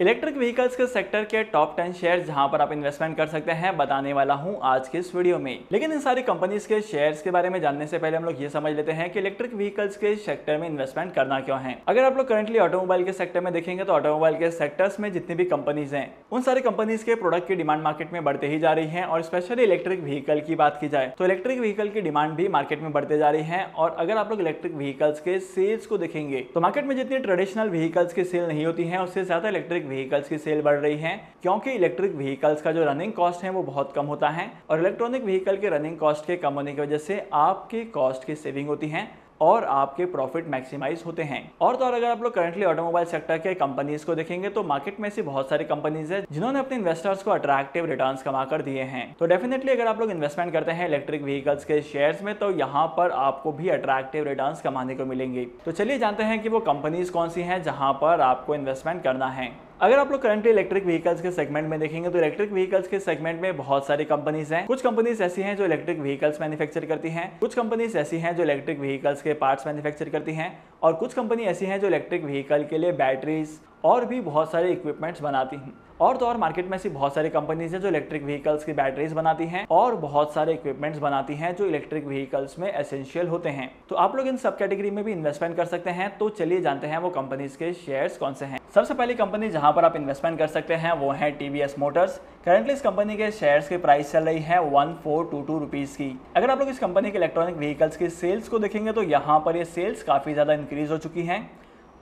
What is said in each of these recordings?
Electric vehicles के sector के top 10 shares जहां पर आप इन्वेस्टमेंट कर सकते हैं बताने वाला हूं आज के इस वीडियो में। लेकिन इन सारी कंपनीज के शेयर्स के बारे में जानने से पहले हम लोग ये समझ लेते हैं कि इलेक्ट्रिक व्हीकल्स के सेक्टर में इन्वेस्टमेंट करना क्यों है। अगर आप लोग करंटली ऑटोमोबाइल के सेक्टर में देखेंगे तो ऑटोमोबाइल के सेक्टर्स में जितनी भी कंपनीज हैं उन सारी कंपनीज के प्रोडक्ट की डिमांड मार्केट में बढ़ते ही जा रही है। और स्पेशली इलेक्ट्रिक व्हीकल की बात की जाए तो इलेक्ट्रिक व्हीकल की डिमांड भी मार्केट में बढ़ते जा रही है। और अगर आप लोग इलेक्ट्रिक व्हीकल्स के सेल्स को देखेंगे तो मार्केट में जितनी ट्रेडिशनल व्हीकल्स की सेल नहीं होती है उससे ज्यादा इलेक्ट्रिक व्हीकल्स की सेल बढ़ रही है, क्योंकि इलेक्ट्रिक व्हीकल्स का जो रनिंग कॉस्ट है वो बहुत कम होता है। और इलेक्ट्रॉनिक व्हीकल के रनिंग कॉस्ट के कम होने की वजह से आपके कॉस्ट की सेविंग होती है और आपके प्रॉफिट मैक्सिमाइज होते हैं। और तो और अगर आप लोग करंटली ऑटोमोबाइल सेक्टर के कंपनीज को देखेंगे तो मार्केट में ऐसी बहुत सारी कंपनीज है जिन्होंने अपने इन्वेस्टर्स को अट्रैक्टिव रिटर्न्स कमा कर दिए हैं। तो डेफिनेटली अगर आप लोग इन्वेस्टमेंट करते हैं इलेक्ट्रिक व्हीकल्स के शेयर्स में तो यहाँ पर आपको भी अट्रैक्टिव रिटर्न्स कमाने को मिलेंगे। तो चलिए जानते हैं कि वो कंपनीज कौन सी हैं जहां पर आपको इन्वेस्टमेंट करना है। अगर आप लोग करंटली इलेक्ट्रिक व्हीकल्स के सेगमेंट में देखेंगे तो इलेक्ट्रिक व्हीकल्स के सेगमेंट में बहुत सारी कंपनीज हैं। कुछ कंपनीज ऐसी हैं जो इलेक्ट्रिक व्हीकल्स मैन्युफैक्चर करती हैं, कुछ कंपनीज ऐसी हैं जो इलेक्ट्रिक व्हीकल्स के पार्ट्स मैन्युफैक्चर करती हैं, और कुछ कंपनी ऐसी हैं जो इलेक्ट्रिक व्हीकल के लिए बैटरीज और भी बहुत सारे इक्विपमेंट्स बनाती हैं। और तो और मार्केट में ऐसी बहुत सारी कंपनीज हैं जो इलेक्ट्रिक व्हीकल्स की बैटरीज बनाती हैं और बहुत सारे इक्विपमेंट्स बनाती हैं जो इलेक्ट्रिक व्हीकल्स में एसेंशियल होते हैं। तो आप लोग इन सब कैटेगरी में भी इन्वेस्टमेंट कर सकते हैं। तो चलिए जानते हैं वो कंपनीज के शेयर्स कौन से हैं। सबसे पहली कंपनी जहां पर आप इन्वेस्टमेंट कर सकते हैं वो है टीवीएस मोटर्स। करंटली इस कंपनी के शेयर्स की प्राइस चल रही है 1422 रुपीज की। अगर आप लोग इस कंपनी के इलेक्ट्रॉनिक व्हीकल्स की सेल्स को देखेंगे तो यहाँ पर ये सेल्स काफी ज्यादा इंक्रीज हो चुकी हैं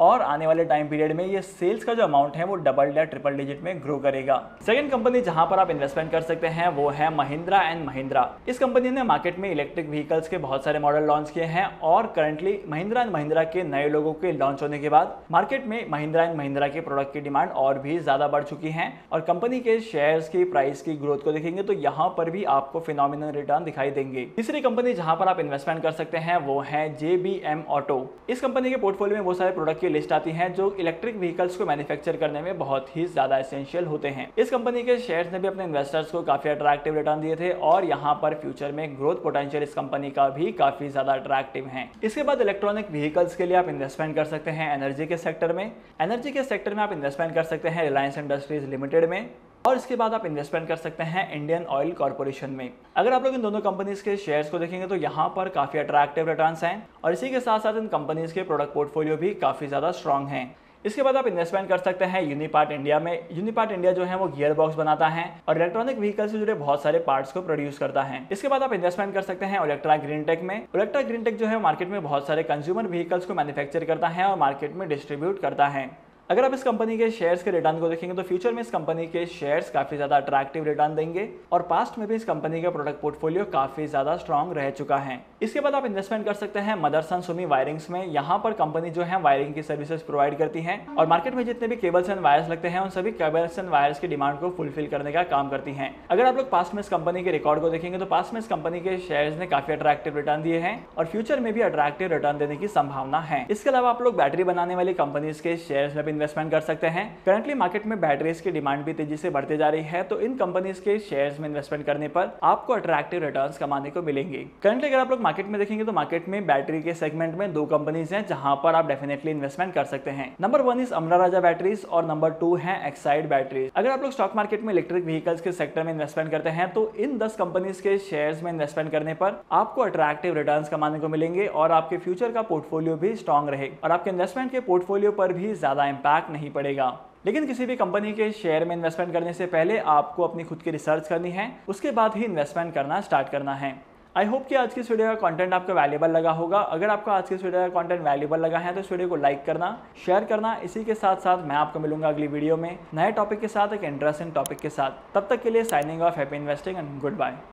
और आने वाले टाइम पीरियड में ये सेल्स का जो अमाउंट है वो डबल या ट्रिपल डिजिट में ग्रो करेगा। सेकंड कंपनी जहां पर आप इन्वेस्टमेंट कर सकते हैं वो है महिंद्रा एंड महिंद्रा। इस कंपनी ने मार्केट में इलेक्ट्रिक व्हीकल्स के बहुत सारे मॉडल लॉन्च किए हैं और करंटली महिंद्रा एंड महिंद्रा के नए लोगों के लॉन्च होने के बाद मार्केट में महिंद्रा एंड महिंद्रा के प्रोडक्ट की डिमांड और भी ज्यादा बढ़ चुकी है। और कंपनी के शेयर्स की प्राइस की ग्रोथ को देखेंगे तो यहाँ पर भी आपको फिनोमिनल रिटर्न दिखाई देंगे। तीसरी कंपनी जहां पर आप इन्वेस्टमेंट कर सकते हैं वो है JBM ऑटो। इस कंपनी के पोर्टफोलियो में बहुत सारे प्रोडक्ट की लिस्ट आती है जो इलेक्ट्रिक व्हीकल्स को मैन्युफैक्चर करने में बहुत ही ज्यादा एसेंशियल होते हैं। इस कंपनी के शेयर्स ने भी अपने इन्वेस्टर्स को काफी अट्रैक्टिव रिटर्न दिए थे और यहाँ पर फ्यूचर में ग्रोथ पोटेंशियल इस कंपनी का भी काफी ज्यादा अट्रैक्टिव है। इसके बाद इलेक्ट्रॉनिक व्हीकल्स के लिए आप इन्वेस्टमेंट कर सकते हैं एनर्जी के सेक्टर में। एनर्जी के सेक्टर में आप इन्वेस्टमेंट कर सकते हैं रिलायंस इंडस्ट्रीज लिमिटेड में और इसके बाद आप इन्वेस्टमेंट कर सकते हैं इंडियन ऑयल कॉर्पोरेशन में। अगर आप लोग इन दोनों कंपनीज के शेयर्स को देखेंगे तो यहाँ पर काफी अट्रैक्टिव रिटर्न्स हैं और इसी के साथ साथ इन कंपनीज के प्रोडक्ट पोर्टफोलियो भी काफी ज्यादा स्ट्रॉन्ग हैं। इसके बाद आप इन्वेस्टमेंट कर सकते हैं यूनिपार्ट इंडिया में। यूनिपार्ट इंडिया जो है वो गियर बॉक्स बनाता है और इलेक्ट्रॉनिक व्हीकल से जुड़े बहुत सारे पार्ट्स को प्रोड्यूस करता है। इसके बाद आप इन्वेस्टमेंट कर सकते हैं ओलेक्ट्रा ग्रीन टेक में। ओलेक्ट्रा ग्रीन टेक जो है मार्केट में बहुत सारे कंज्यूमर व्हीकल्स को मैन्युफैक्चर करता है और मार्केट में डिस्ट्रीब्यूट करता है। अगर आप इस कंपनी के शेयर्स के रिटर्न को देखेंगे तो फ्यूचर में इस कंपनी के शेयर्स काफी ज्यादा अट्रैक्टिव रिटर्न देंगे और पास्ट में भी इस कंपनी का प्रोडक्ट पोर्टफोलियो काफी ज्यादा स्ट्रॉन्ग रह चुका है। इसके बाद आप इन्वेस्टमेंट कर सकते हैं मदरसन सुमी वायरिंग्स में। यहाँ पर कंपनी जो है वायरिंग की सर्विसेज प्रोवाइड करती है और मार्केट में जितने भी केबल्स एंड वायर्स लगते हैं उन सभी केबल्स एंड वायर्स की डिमांड को फुलफिल करने का काम करती है। अगर आप लोग पास्ट में इस कंपनी के रिकॉर्ड को देखेंगे तो पास्ट में इस कंपनी के शेयर्स ने काफी अट्रैक्टिव रिटर्न दिए हैं और फ्यूचर में भी अट्रैक्टिव रिटर्न देने की संभावना है। इसके अलावा आप लोग बैटरी बनाने वाली कंपनीज के शेयर्स में भी इन्वेस्टमेंट कर सकते हैं। करंटली मार्केट में बैटरीज की डिमांड भी तेजी से बढ़ते जा रही है तो इन कंपनीज के शेयर्स में इन्वेस्टमेंट करने पर आपको अट्रैक्टिव रिटर्न्स कमाने को मिलेंगे। करंटली अगर आप लोग मार्केट में देखेंगे तो मार्केट में बैटरी के सेगमेंट में दो कंपनीज हैं जहां पर आप डेफिनेटली इन्वेस्टमेंट कर सकते हैं। Number 1 is Amara Raja batteries और नंबर 2 है एक्साइड बैटरीज। अगर आप लोग स्टॉक मार्केट में इलेक्ट्रिक व्हीकल्स के सेक्टर में इन्वेस्टमेंट करते हैं तो इन 10 कंपनीज के शेयर्स में इन्वेस्टमेंट करने पर आपको अट्रैक्टिव रिटर्न्स कमाने को मिलेंगे और आपके फ्यूचर का पोर्टफोलियो भी स्ट्रॉन्ग रहे और आपके इन्वेस्टमेंट के पोर्टफोलियो पर भी ज्यादा इंपैक्ट नहीं पड़ेगा। लेकिन किसी भी कंपनी के शेयर में इन्वेस्टमेंट करने से पहले आपको अपनी खुद की रिसर्च करनी है, उसके बाद ही इन्वेस्टमेंट करना स्टार्ट करना है। आई होप कि आज की इस वीडियो का कंटेंट आपको वैल्यूएबल लगा होगा। अगर आपको आज की इस वीडियो का कंटेंट वैल्यूएबल लगा है तो इस वीडियो को लाइक करना, शेयर करना। इसी के साथ साथ मैं आपको मिलूंगा अगली वीडियो में नए टॉपिक के साथ, एक इंटरेस्टिंग टॉपिक के साथ। तब तक के लिए signing off, happy investing and good bye.